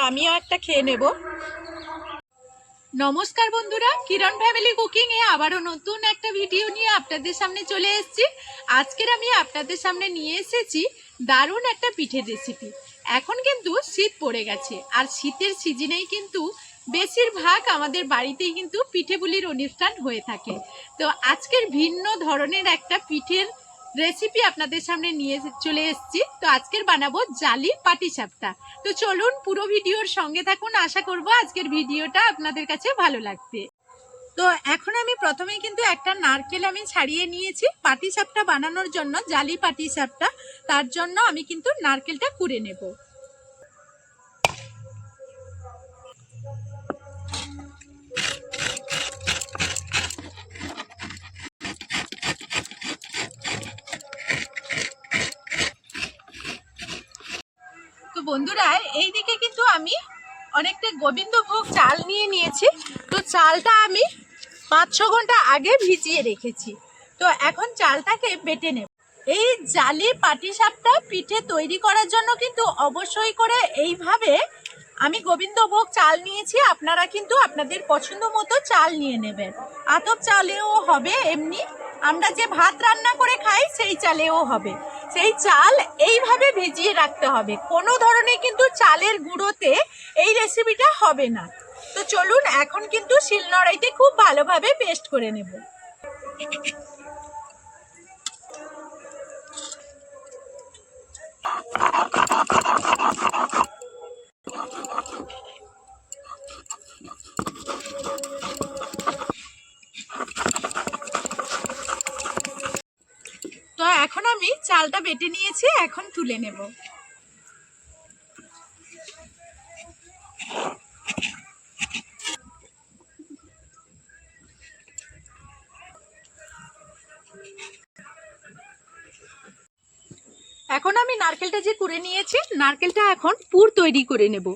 আমিও একটা খেয়ে নেব। নমস্কার বন্ধুরা, কিরণ ফ্যামিলি কুকিং এ আবারও নতুন একটা ভিডিও নিয়ে আপনাদের সামনে চলে এসেছি। আজকের আমি আপনাদের সামনে নিয়ে এসেছি দারুণ একটা পিঠের রেসিপি। এখন কিন্তু শীত পড়ে গেছে, আর শীতের সিজনেই কিন্তু বেশিরভাগ আমাদের বাড়িতেই কিন্তু পিঠেপুলির অনুষ্ঠান হয়ে থাকে। তো আজকের ভিন্ন ধরনের একটা পিঠের রেসিপি আপনাদের সামনে নিয়ে চলে এসেছি। তো আজকের বানাবো জালি পাটিসাপটা। তো চলুন পুরো ভিডিওর সঙ্গে থাকুন, আশা করব আজকের ভিডিওটা আপনাদের কাছে ভালো লাগবে। তো এখন আমি প্রথমেই কিন্তু একটা নারকেল আমি ছাড়িয়ে নিয়েছি পাটিসাপটা বানানোর জন্য, জালি পাটিসাপটা। তার জন্য আমি কিন্তু নারকেলটা কুড়ে নেব। তো বন্ধুরা, এইদিকে কিন্তু আমি অনেকটা গোবিন্দভোগ চাল নিয়ে নিয়েছি। তো চালটা আমি 5-6 ঘন্টা আগে ভিজিয়ে রেখেছি। তো এখন চালটাকে বেটে নেব। এই জালি পাটিসাপটা পিঠে তৈরি করার জন্য কিন্তু অবশ্যই করে এইভাবে আমি গোবিন্দভোগ চাল নিয়েছি। আপনারা কিন্তু আপনাদের পছন্দ মতো চাল নিয়ে নেবেন। আতপ চালেও হবে, এমনি আমরা যে ভাত রান্না করে খাই সেই চালেও হবে। সেই চাল এইভাবে ভিজিয়ে রাখতে হবে। কোনো ধরনের কিন্তু চালের গুঁড়োতে এই রেসিপিটা হবে না। তো চলুন এখন কিন্তু শিলনোড়াইতে খুব ভালোভাবে পেস্ট করে নেব। তো এখন আমি চালটা বেটে নিয়েছি, এখন তুলে নেব। এখন আমি নারকেলটা যে কুড়ে নিয়েছি, নারকেলটা এখন পুর তৈরি করে নেব।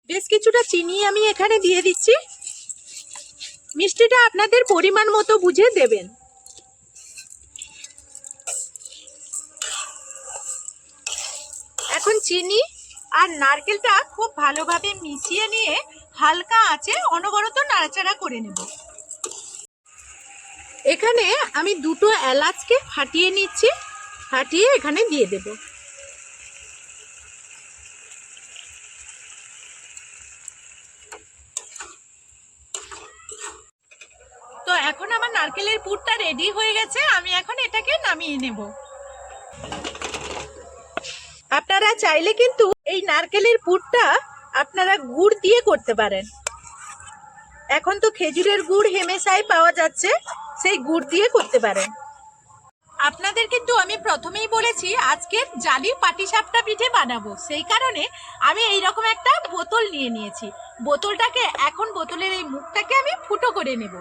বেশ কিছুটা চিনি আমি এখানে দিয়ে দিচ্ছি। মিষ্টিটা আপনাদের পরিমাণ মতো বুঝে দেবেন। এখন চিনি আর নারকেলটা খুব ভালোভাবে মিশিয়ে নিয়ে হালকা আঁচে অনবরত নাড়াচাড়া করে নেব। এখানে আমি 2টো এলাচকে ফাটিয়ে নিচ্ছি, ফাটিয়ে এখানে দিয়ে দেব। তো এখন আমার নারকেলের পুরটা রেডি হয়ে গেছে, আমি এখন এটাকে নামিয়ে নেব। আপনারা চাইলে কিন্তু এই নারকেলের পুরটা আপনারা গুড় দিয়ে করতে পারেন। এখন তো খেজুরের গুড় হেমেশাই পাওয়া যাচ্ছে, সেই গুড় দিয়ে করতে পারেন। আপনাদের কিন্তু আমি প্রথমেই বলেছি আজকের জালি পাটিসাপটা পিঠে বানাবো, সেই কারণে আমি এইরকম একটা বোতল নিয়ে নিয়েছি। বোতলটাকে এখন বোতলের এই মুখটাকে আমি ফুটো করে নেব।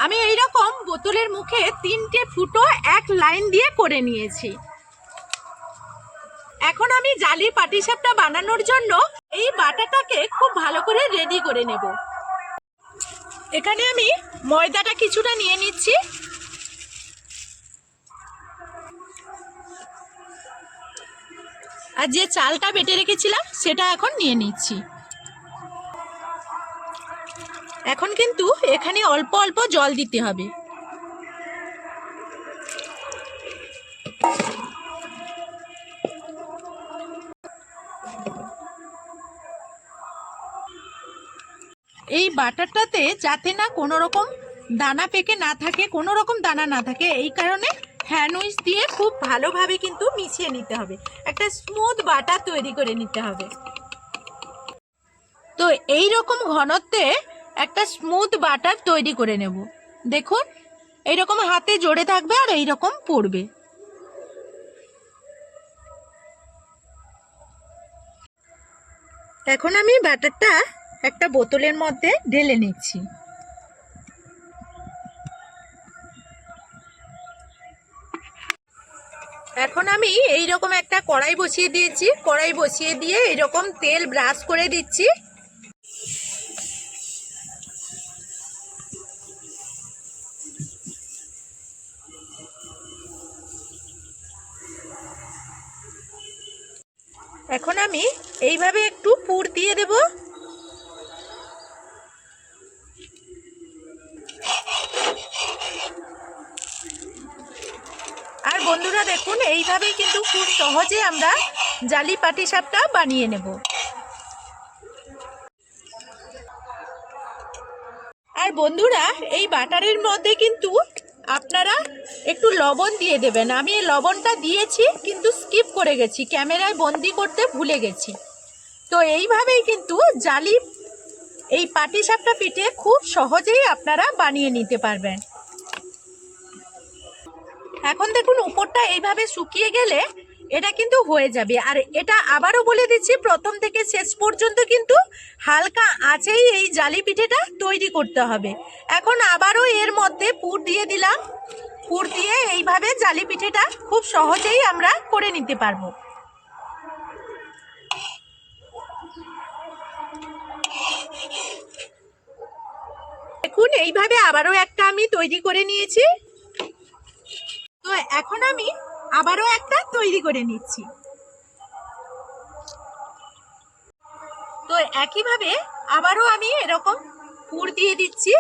আমি এইরকম বোতলের মুখে 3টে ফুটো এক লাইন দিয়ে করে নিয়েছি। এখন আমি জালি পাটিসাপটা বানানোর জন্য এই বাটাটাকে খুব ভালো করে রেডি করে নেব। এখানে আমি ময়দাটা কিছুটা নিয়ে নিচ্ছি। আর যে চালটা বেটে রেখেছিলাম সেটা এখন নিয়ে নিচ্ছি। এখন কিন্তু এখানে অল্প অল্প জল দিতে হবে। এই বাটারটাতে যাতে না কোনো রকম দানা পেকে না থাকে, কোনো রকম দানা না থাকে, এই কারণে হ্যান্ড উইচ দিয়ে খুব ভালোভাবে কিন্তু মিশিয়ে নিতে হবে। একটা স্মুথ বাটার তৈরি করে নিতে হবে। তো এই রকম ঘনত্বে একটা স্মুথ বাটার তৈরি করে নেব। দেখুন এইরকম হাতে জড়ে থাকবে আর এইরকম পড়বে। এখন আমি বাটারটা একটা বোতলের মধ্যে ঢেলে নিচ্ছি। এখন আমি এইরকম একটা কড়াই বসিয়ে দিয়েছি। কড়াই বসিয়ে দিয়ে এইরকম তেল ব্রাশ করে দিচ্ছি। এখন আমি এইভাবে একটু পুর দিয়ে দেব। আর বন্ধুরা দেখুন, এইভাবেই কিন্তু খুব সহজে আমরা জালি পাটিসাপটা বানিয়ে নেব। আর বন্ধুরা এই বাটারের মধ্যে কিন্তু আপনারা একটু লবণ দিয়ে দেবেন। আমি এই লবণটা দিয়েছি কিন্তু স্কিপ করে গেছি, ক্যামেরায় বন্দি করতে ভুলে গেছি। তো এইভাবেই কিন্তু জালি এই পাটিসাপটা পিঠে খুব সহজেই আপনারা বানিয়ে নিতে পারবেন। এখন দেখুন উপরটা এইভাবে শুকিয়ে গেলে এটা কিন্তু হয়ে যাবে। আর এটা আবারও বলে দিচ্ছি, প্রথম থেকে শেষ পর্যন্ত কিন্তু হালকা আঁচেই এই জালি পিঠেটা তৈরি করতে হবে। এখন আবারও এর মধ্যে পুর দিয়ে দিলাম। পুর দিয়ে এইভাবে জালি পিঠেটা খুব সহজেই আমরা করে নিতে পারবো। দেখুন এইভাবে আবারও একটা আমি তৈরি করে নিয়েছি। তো এখন আমি আবারও একটা তৈরি করে নিচ্ছি। তো একইভাবে আবারও আমি এরকম পুর দিয়ে দিচ্ছি,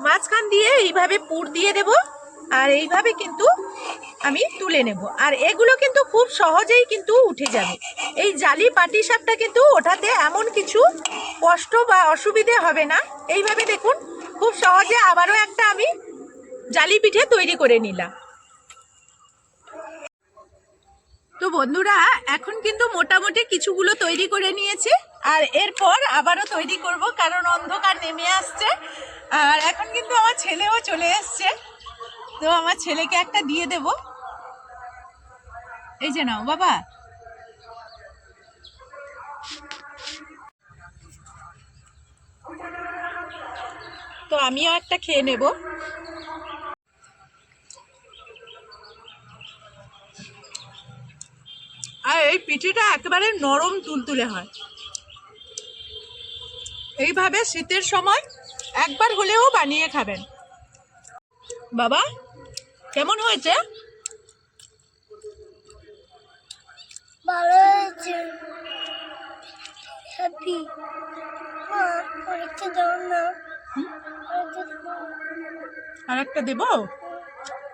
মাঝখান দিয়ে এইভাবে পুর দিয়ে দেব। আর এইভাবে কিন্তু আমি তুলে নেব। আর এগুলো কিন্তু খুব সহজেই কিন্তু উঠে যাবে। এই জালি পাটিসাপটা কিন্তু ওঠাতে এমন কিছু কষ্ট বা অসুবিধে হবে না। এইভাবে দেখুন খুব সহজে আবারও একটা আমি জালি পিঠে তৈরি করে নিলাম। তো বন্ধুরা এখন কিন্তু মোটামুটি কিছুগুলো তৈরি করে নিয়েছি। আর এরপর আবারও তৈরি করব, কারণ অন্ধকার নেমে আসছে। আর এখন কিন্তু আমার ছেলেও চলে এসছে। তো আমার ছেলেকে একটা দিয়ে দেব। এই যে নাও বাবা। তো আমিও একটা খেয়ে নেব। আর এই পিঠেটা একেবারে নরম তুলতুলে হয়। এইভাবে শীতের সময় একবার হলেও বানিয়ে খাবেন। বাবা কেমন হয়েছে? ভালো হয়েছে। হ্যাপি। মা আরেকটা দাও না। আর একটা দেবো?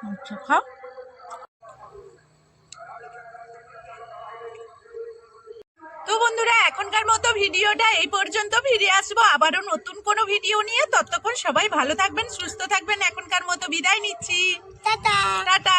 আচ্ছা খাও। তো বন্ধুরা এখনকার মতো ভিডিওটা এই পর্যন্ত। ফিরে আসবো আবারও নতুন কোনো ভিডিও নিয়ে। ততক্ষণ সবাই ভালো থাকবেন, সুস্থ থাকবেন। এখনকার মতো বিদায় নিচ্ছি। টাটা। টাটা।